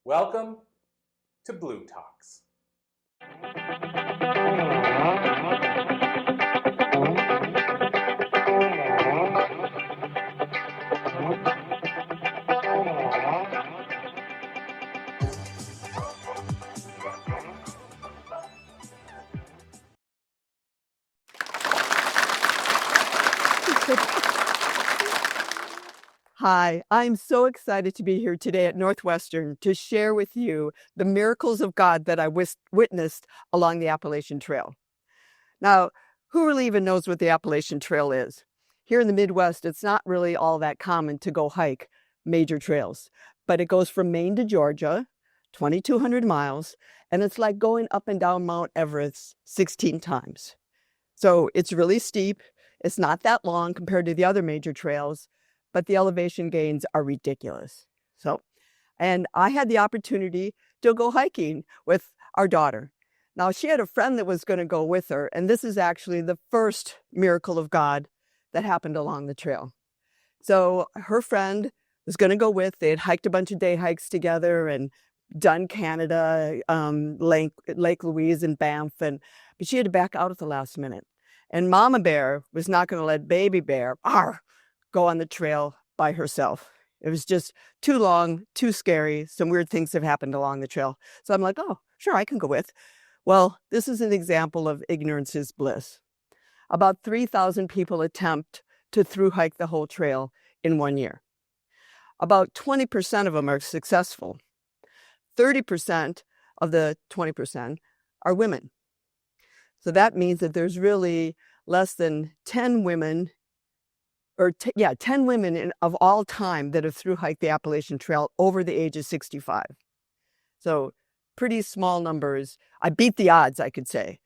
Welcome to Blue Talks. Hi, I'm so excited to be here today at Northwestern to share with you the miracles of God that I witnessed along the Appalachian Trail. Now, who really even knows what the Appalachian Trail is? Here in the Midwest, it's not really all that common to go hike major trails, but it goes from Maine to Georgia, 2,200 miles, and it's like going up and down Mount Everest 16 times. So it's really steep. It's not that long compared to the other major trails, but the elevation gains are ridiculous. And I had the opportunity to go hiking with our daughter. Now, she had a friend that was going to go with her, and this is actually the first miracle of God that happened along the trail. So her friend was going to go with. They had hiked a bunch of day hikes together and done Canada, Lake Louise and Banff, but she had to back out at the last minute. And Mama Bear was not going to let Baby Bear go on the trail by herself. It was just too long, too scary. Some weird things have happened along the trail. So I'm like, oh, sure, I can go with. Well, this is an example of ignorance is bliss. About 3,000 people attempt to thru-hike the whole trail in 1 year. About 20% of them are successful. 30% of the 20% are women. So that means that there's really less than 10 women, 10 women of all time that have thru-hiked the Appalachian Trail over the age of 65. So pretty small numbers. I beat the odds, I could say.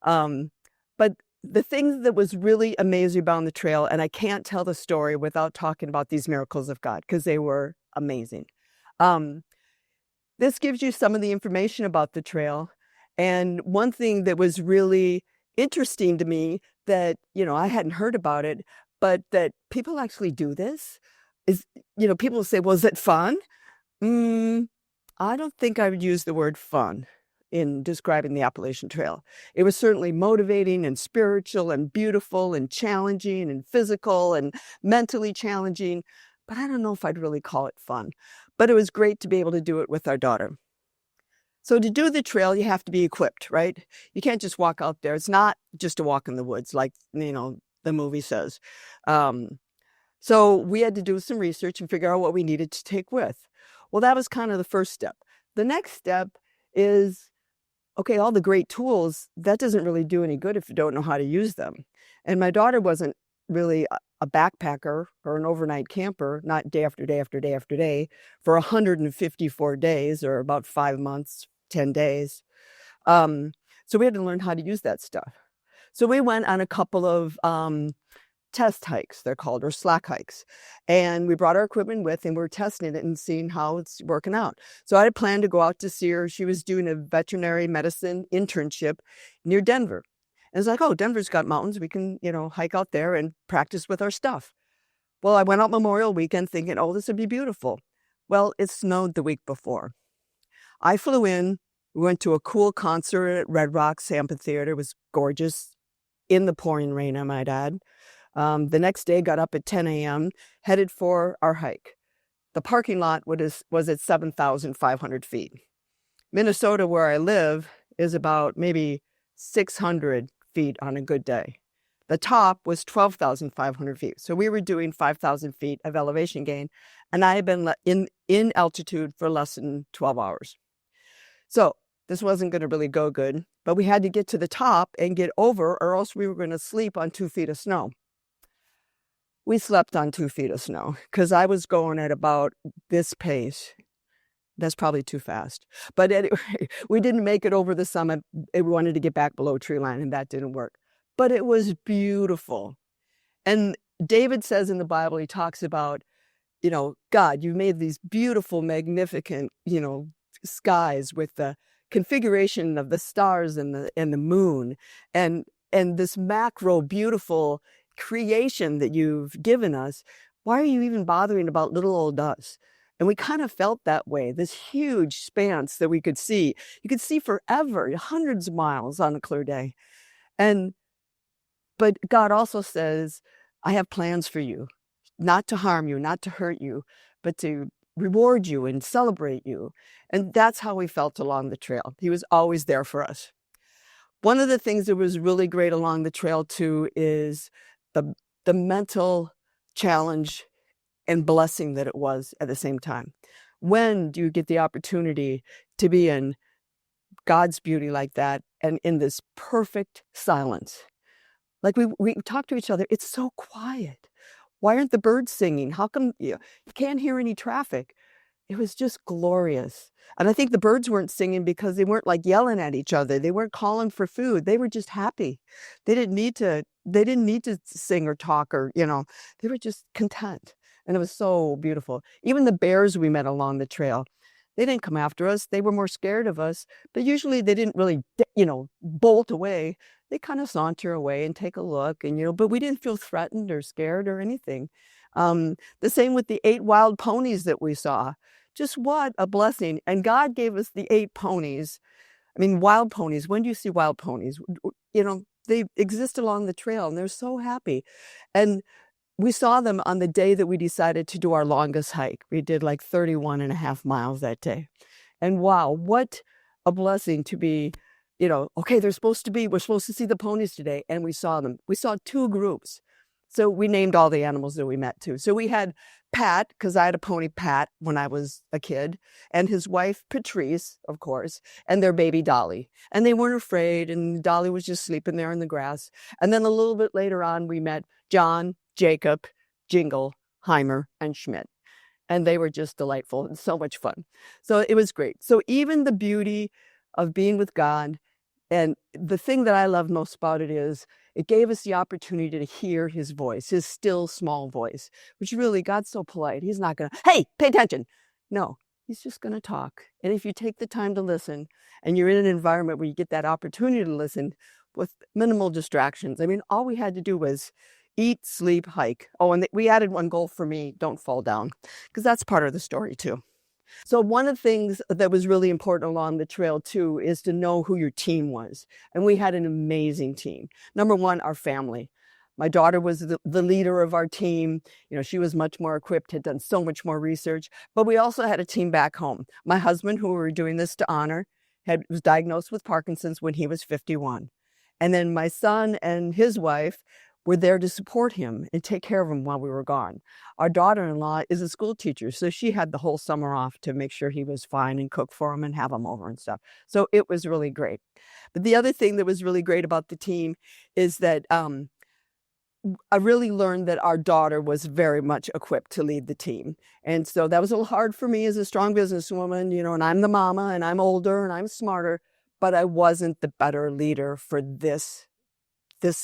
But the thing that was really amazing about the trail, and I can't tell the story without talking about these miracles of God, because they were amazing. This gives you some of the information about the trail. And one thing that was really interesting to me that, I hadn't heard about it, but that people actually do this is, people say, well, is it fun? I don't think I would use the word fun in describing the Appalachian Trail. It was certainly motivating and spiritual and beautiful and challenging and physical and mentally challenging, but I don't know if I'd really call it fun. But it was great to be able to do it with our daughter. So to do the trail, you have to be equipped, right? You can't just walk out there. It's not just a walk in the woods like, the movie says. So we had to do some research and figure out what we needed to take with. Well, that was kind of the first step. The next step is, okay, all the great tools, that doesn't really do any good if you don't know how to use them. And my daughter wasn't really a backpacker or an overnight camper, not day after day after day after day, for 154 days or about 5 months, 10 days. So we had to learn how to use that stuff. So we went on a couple of test hikes, they're called, or slack hikes. And we brought our equipment with and we were testing it and seeing how it's working out. So I had planned to go out to see her. She was doing a veterinary medicine internship near Denver. And it's like, oh, Denver's got mountains. We can, hike out there and practice with our stuff. Well, I went out Memorial Weekend thinking, oh, this would be beautiful. Well, it snowed the week before. I flew in. We went to a cool concert at Red Rocks Amphitheater. It was gorgeous in the pouring rain, I might add. The next day, got up at 10 a.m., headed for our hike. The parking lot was at 7,500 feet. Minnesota, where I live, is about maybe 600 feet on a good day. The top was 12,500 feet. So we were doing 5,000 feet of elevation gain, and I had been in altitude for less than 12 hours. So this wasn't going to really go good, but we had to get to the top and get over, or else we were going to sleep on 2 feet of snow. We slept on 2 feet of snow because I was going at about this pace. That's probably too fast. But anyway, we didn't make it over the summit. We wanted to get back below tree line, and that didn't work. But it was beautiful. And David says in the Bible, he talks about, God, you made these beautiful, magnificent, skies with the configuration of the stars and the moon and this macro beautiful creation that you've given us. Why are you even bothering about little old us? And we kind of felt that way, this huge expanse that we could see. You could see forever, hundreds of miles on a clear day. But God also says, I have plans for you, not to harm you, not to hurt you, but to reward you and celebrate you. And that's how we felt along the trail. He was always there for us. One of the things that was really great along the trail too is the mental challenge and blessing that it was at the same time. When do you get the opportunity to be in God's beauty like that and in this perfect silence? Like we talk to each other, it's so quiet. Why aren't the birds singing? How come you can't hear any traffic? It was just glorious. And I think the birds weren't singing because they weren't like yelling at each other. They weren't calling for food. They were just happy. They didn't need to sing or talk or, they were just content. And it was so beautiful. Even the bears we met along the trail, they didn't come after us. They were more scared of us, but usually they didn't really, bolt away. They kind of saunter away and take a look and, but we didn't feel threatened or scared or anything. The same with the 8 wild ponies that we saw. Just what a blessing. And God gave us the 8 ponies. I mean, wild ponies. When do you see wild ponies? They exist along the trail and they're so happy. And we saw them on the day that we decided to do our longest hike. We did like 31.5 miles that day. And wow, what a blessing to be, okay, we're supposed to see the ponies today. And we saw them. We saw 2 groups. So we named all the animals that we met too. So we had Pat, because I had a pony, Pat, when I was a kid, and his wife, Patrice, of course, and their baby, Dolly. And they weren't afraid, and Dolly was just sleeping there in the grass. And then a little bit later on, we met John, Jacob, Jingle, Heimer, and Schmidt. And they were just delightful and so much fun. So it was great. So even the beauty of being with God, and the thing that I love most about it is it gave us the opportunity to hear his voice, his still small voice, which really, God's so polite. He's not going to, hey, pay attention. No, he's just going to talk. And if you take the time to listen and you're in an environment where you get that opportunity to listen with minimal distractions, I mean, all we had to do was eat, sleep, hike. Oh, and we added one goal for me, don't fall down, because that's part of the story too. So one of the things that was really important along the trail too is to know who your team was. And we had an amazing team. Number one, our family. My daughter was the leader of our team. She was much more equipped, had done so much more research. But we also had a team back home. My husband, who we were doing this to honor, was diagnosed with Parkinson's when he was 51. And then my son and his wife were there to support him and take care of him while we were gone. Our daughter-in-law is a school teacher, so she had the whole summer off to make sure he was fine and cook for him and have him over and stuff. So it was really great. But the other thing that was really great about the team is that I really learned that our daughter was very much equipped to lead the team. And so that was a little hard for me as a strong businesswoman, and I'm the mama and I'm older and I'm smarter, but I wasn't the better leader for this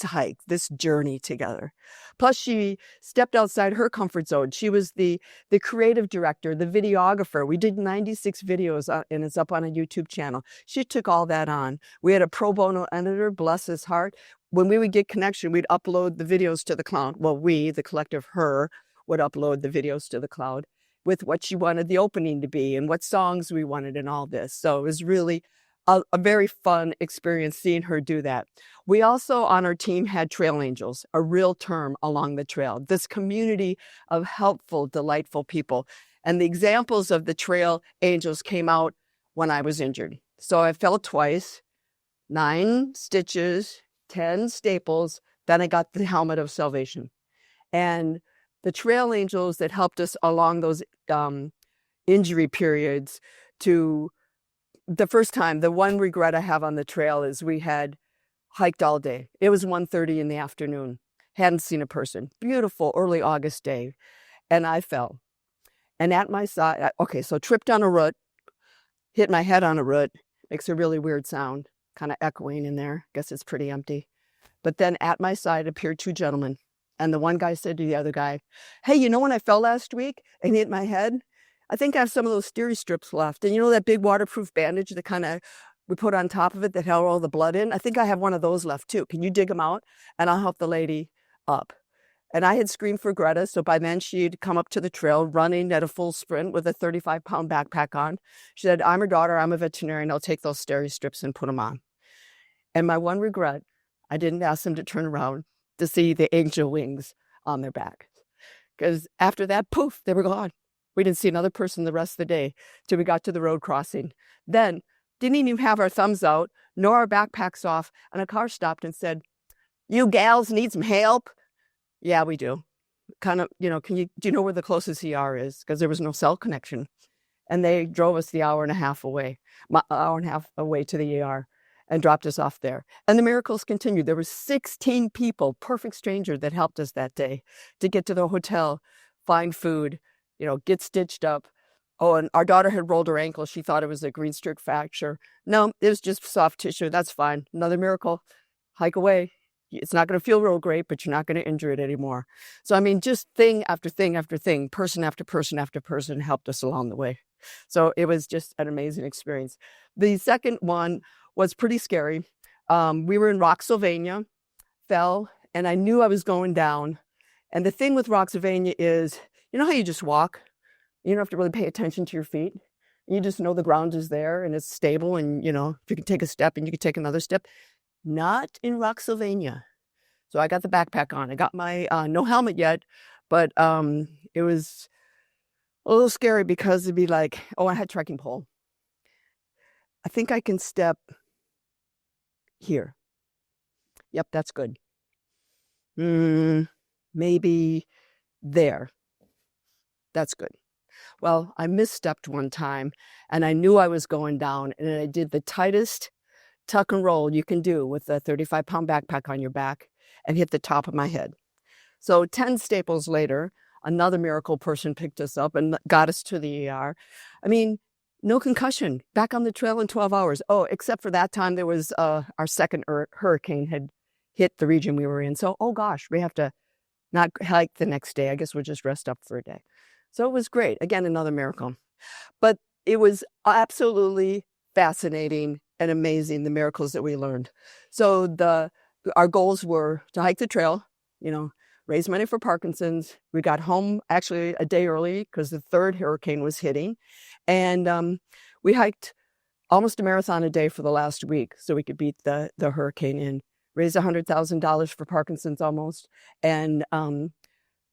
hike, this journey together. Plus, she stepped outside her comfort zone. She was the creative director, the videographer. We did 96 videos and it's up on a YouTube channel. She took all that on. We had a pro bono editor, bless his heart. When we would get connection, we'd upload the videos to the cloud. Well, the collective her, would upload the videos to the cloud with what she wanted the opening to be and what songs we wanted and all this. So it was really a very fun experience seeing her do that. We also on our team had trail angels, a real term along the trail, this community of helpful, delightful people. And the examples of the trail angels came out when I was injured. So I fell twice, 9 stitches, 10 staples, then I got the helmet of salvation. And the trail angels that helped us along those injury periods to the first time, the one regret I have on the trail is we had hiked all day. It was 1:30 in the afternoon. Hadn't seen a person. Beautiful early August day. And I fell. And at my side, so tripped on a root, hit my head on a root, makes a really weird sound, kind of echoing in there. Guess it's pretty empty. But then at my side appeared 2 gentlemen. And the one guy said to the other guy, hey, when I fell last week and hit my head? I think I have some of those steri strips left. And that big waterproof bandage that kind of we put on top of it that held all the blood in? I think I have one of those left too. Can you dig them out? And I'll help the lady up. And I had screamed for Greta. So by then she'd come up to the trail running at a full sprint with a 35-pound backpack on. She said, I'm her daughter. I'm a veterinarian. I'll take those steri strips and put them on. And my one regret, I didn't ask them to turn around to see the angel wings on their back. Because after that, poof, they were gone. We didn't see another person the rest of the day till we got to the road crossing. Then didn't even have our thumbs out, nor our backpacks off, and a car stopped and said, you gals need some help? Yeah, we do. Kind of, do you know where the closest ER is? Because there was no cell connection. And they drove us the hour and a half away to the ER and dropped us off there. And the miracles continued. There were 16 people, perfect strangers, that helped us that day to get to the hotel, find food, get stitched up. Oh, and our daughter had rolled her ankle. She thought it was a green streak fracture. No, it was just soft tissue. That's fine. Another miracle. Hike away. It's not going to feel real great, but you're not going to injure it anymore. So, just thing after thing after thing, person after person after person helped us along the way. So it was just an amazing experience. The second one was pretty scary. We were in Rocksylvania, fell, and I knew I was going down. And the thing with Rocksylvania is, you know how you just walk? You don't have to really pay attention to your feet. You just know the ground is there and it's stable, and if you can take a step and you can take another step. Not in Rocksylvania. So I got the backpack on. I got my no helmet yet, but it was a little scary because it'd be like, oh, I had trekking pole. I think I can step here. Yep, that's good. Maybe there. That's good. Well, I misstepped one time and I knew I was going down, and I did the tightest tuck and roll you can do with a 35-pound backpack on your back and hit the top of my head. So 10 staples later, another miracle person picked us up and got us to the ER. No concussion, back on the trail in 12 hours. Oh, except for that time there was our second hurricane had hit the region we were in. So, oh gosh, we have to not hike the next day. I guess we'll just rest up for a day. So it was great. Again, another miracle. But it was absolutely fascinating and amazing, the miracles that we learned. So our goals were to hike the trail, raise money for Parkinson's. We got home actually a day early because the third hurricane was hitting. And we hiked almost a marathon a day for the last week so we could beat the hurricane in. Raised $100,000 for Parkinson's almost. And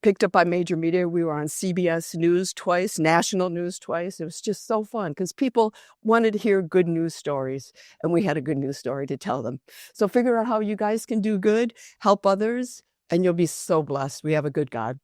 picked up by major media. We were on CBS News twice, national news twice. It was just so fun because people wanted to hear good news stories, and we had a good news story to tell them. So figure out how you guys can do good, help others, and you'll be so blessed. We have a good God.